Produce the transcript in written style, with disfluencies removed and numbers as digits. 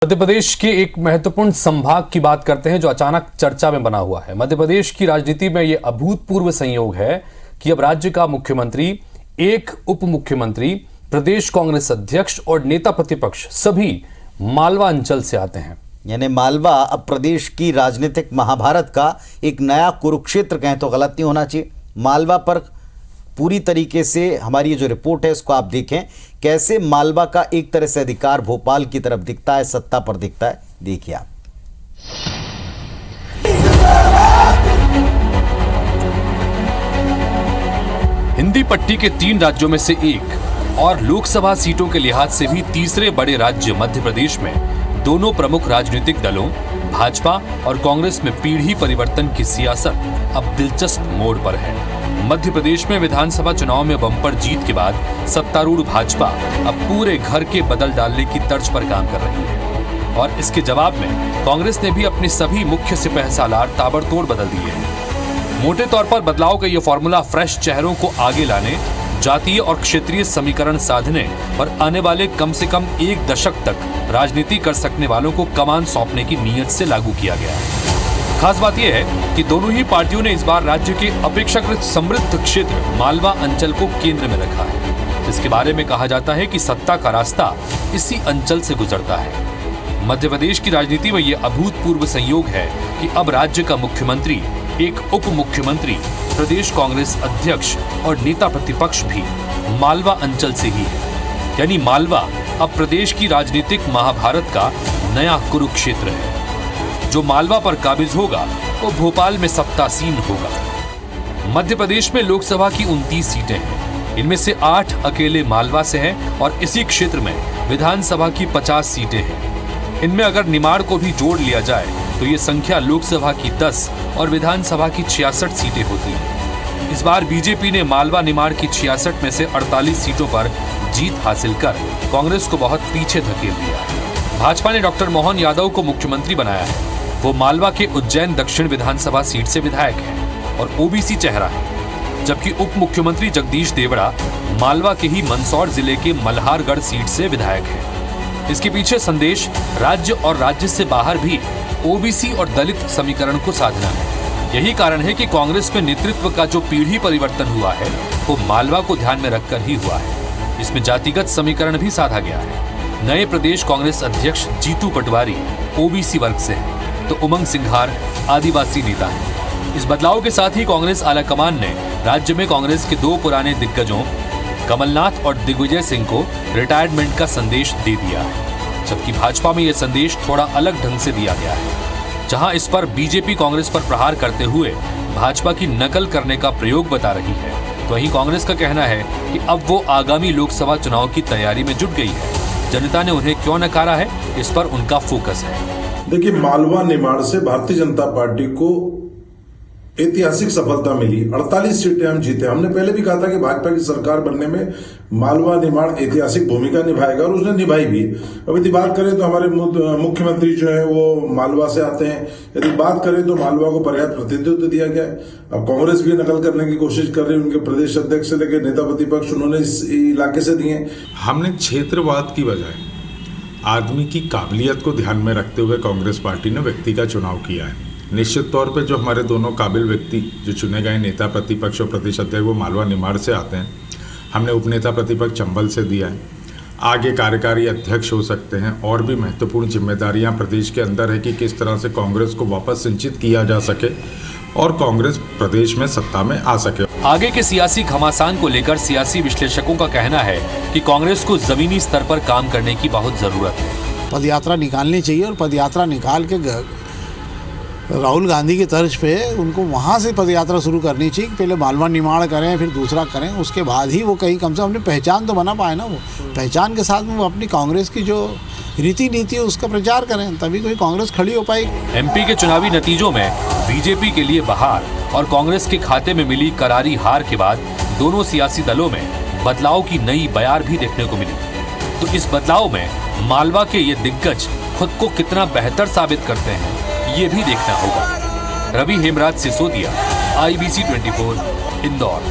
मध्य प्रदेश के एक महत्वपूर्ण संभाग की बात करते हैं जो अचानक चर्चा में बना हुआ है। मध्य प्रदेश की राजनीति में यह अभूतपूर्व संयोग है कि अब राज्य का मुख्यमंत्री, एक उप मुख्यमंत्री, प्रदेश कांग्रेस अध्यक्ष और नेता प्रतिपक्ष सभी मालवा अंचल से आते हैं। यानी मालवा अब प्रदेश की राजनीतिक महाभारत का एक नया कुरुक्षेत्र कहें तो गलत नहीं होना चाहिए। मालवा पर पूरी तरीके से हमारी जो रिपोर्ट है इसको आप देखें, कैसे मालवा का एक तरह से अधिकार भोपाल की तरफ दिखता है, सत्ता पर दिखता है। देखिए आप। हिंदी पट्टी के 3 राज्यों में से एक और लोकसभा सीटों के लिहाज से भी तीसरे बड़े राज्य मध्य प्रदेश में दोनों प्रमुख राजनीतिक दलों भाजपा और कांग्रेस में पीढ़ी परिवर्तन की सियासत अब दिलचस्प मोड़ पर है। मध्य प्रदेश में विधानसभा चुनाव में बम्पर जीत के बाद सत्तारूढ़ भाजपा अब पूरे घर के बदल डालने की तर्ज पर काम कर रही है और इसके जवाब में कांग्रेस ने भी अपने सभी मुख्य सिपह सालार ताबड़तोड़ बदल दिए हैं। मोटे तौर पर बदलाव का यह फॉर्मूला फ्रेश चेहरों को आगे लाने, जातीय और क्षेत्रीय समीकरण साधने और आने वाले कम से कम 1 दशक तक राजनीति कर सकने वालों को कमान सौंपने की नीयत से लागू किया गया है। खास बात यह है कि दोनों ही पार्टियों ने इस बार राज्य के अपेक्षाकृत समृद्ध क्षेत्र मालवा अंचल को केंद्र में रखा है, जिसके बारे में कहा जाता है कि सत्ता का रास्ता इसी अंचल से गुजरता है। मध्य प्रदेश की राजनीति में यह अभूतपूर्व संयोग है कि अब राज्य का मुख्यमंत्री, एक उप मुख्यमंत्री, प्रदेश कांग्रेस अध्यक्ष और नेता प्रतिपक्ष भी मालवा अंचल से ही है। यानी मालवा अब प्रदेश की राजनीतिक महाभारत का नया कुरुक्षेत्र है। जो मालवा पर काबिज होगा वो भोपाल में सत्तासीन होगा। मध्य प्रदेश में लोकसभा की 29 सीटें हैं। इनमें से 8 अकेले मालवा से हैं और इसी क्षेत्र में विधानसभा की 50 सीटें हैं। इनमें अगर निमाड़ को भी जोड़ लिया जाए तो ये संख्या लोकसभा की 10 और विधानसभा की 66 सीटें होती हैं। इस बार बीजेपी ने मालवा निमाड़ की 66 में से 48 सीटों पर जीत हासिल कर कांग्रेस को बहुत पीछे धकेल दिया है। भाजपा ने डॉक्टर मोहन यादव को मुख्यमंत्री बनाया है। वो मालवा के उज्जैन दक्षिण विधानसभा सीट से विधायक हैं और ओबीसी चेहरा है, जबकि उप मुख्यमंत्री जगदीश देवड़ा मालवा के ही मंदसौर जिले के मल्हारगढ़ सीट से विधायक हैं। इसके पीछे संदेश राज्य और राज्य से बाहर भी ओबीसी और दलित समीकरण को साधना है। यही कारण है कि कांग्रेस में नेतृत्व का जो पीढ़ी परिवर्तन हुआ है वो मालवा को ध्यान में रखकर ही हुआ है। इसमें जातिगत समीकरण भी साधा गया है। नए प्रदेश कांग्रेस अध्यक्ष जीतू पटवारी ओबीसी वर्ग से हैं, तो उमंग सिंघार आदिवासी नेता हैं। इस बदलाव के साथ ही कांग्रेस आलाकमान ने राज्य में कांग्रेस के 2 पुराने दिग्गजों कमलनाथ और दिग्विजय सिंह को रिटायरमेंट का संदेश दे दिया है, जबकि भाजपा में यह संदेश थोड़ा अलग ढंग से दिया गया है। जहां इस पर बीजेपी कांग्रेस पर प्रहार करते हुए भाजपा की नकल करने का प्रयोग बता रही है, तो वहीं कांग्रेस का कहना है कि अब वो आगामी लोकसभा चुनाव की तैयारी में जुट गई है। जनता ने उन्हें क्यों नकारा है, इस पर उनका फोकस है। देखिए, मालवा निमाड़ से भारतीय जनता पार्टी को ऐतिहासिक सफलता मिली। 48 सीटें हम जीते। हमने पहले भी कहा था कि भाजपा की सरकार बनने में मालवा निमाड़ ऐतिहासिक भूमिका निभाएगा और उसने निभाई भी। अब यदि बात करें तो हमारे मुख्यमंत्री जो है वो मालवा से आते हैं। यदि बात करें तो मालवा को पर्याप्त प्रतिनिधित्व दिया गया है। अब कांग्रेस भी नकल करने की कोशिश कर रही है। उनके प्रदेश अध्यक्ष से लेकर नेता प्रतिपक्ष उन्होंने इस इलाके से दिए। हमने क्षेत्रवाद की बजाय आदमी की काबिलियत को ध्यान में रखते हुए कांग्रेस पार्टी ने व्यक्ति का चुनाव किया है। निश्चित तौर पे जो हमारे दोनों काबिल व्यक्ति जो चुने गए नेता प्रतिपक्ष और प्रदेश अध्यक्ष वो मालवा निमाड़ से आते हैं। हमने उपनेता प्रतिपक्ष चंबल से दिया है। आगे कार्यकारी अध्यक्ष हो सकते हैं और भी महत्वपूर्ण जिम्मेदारियां प्रदेश के अंदर है कि किस तरह से कांग्रेस को वापस संचित किया जा सके और कांग्रेस प्रदेश में सत्ता में आ सके। आगे के सियासी घमासान को लेकर सियासी विश्लेषकों का कहना है कि कांग्रेस को जमीनी स्तर पर काम करने की बहुत जरूरत है। पदयात्रा निकालनी चाहिए और पदयात्रा निकाल के राहुल गांधी की तर्ज पे उनको वहाँ से पदयात्रा शुरू करनी चाहिए। पहले मालवा निमाड़ करें, फिर दूसरा करें, उसके बाद ही वो कहीं कम से कम अपनी पहचान तो बना पाए ना। वो पहचान के साथ में वो अपनी कांग्रेस की जो रीति नीति है उसका प्रचार करें, तभी कोई कांग्रेस खड़ी हो पाएगी। एमपी के चुनावी नतीजों में बीजेपी के लिए बहार और कांग्रेस के खाते में मिली करारी हार के बाद दोनों सियासी दलों में बदलाव की नई बयार भी देखने को मिली। तो इस बदलाव में मालवा के ये दिग्गज खुद को कितना बेहतर साबित करते हैं, ये भी देखना होगा। रवि हेमराज सिसोदिया, IBC 24, इंदौर।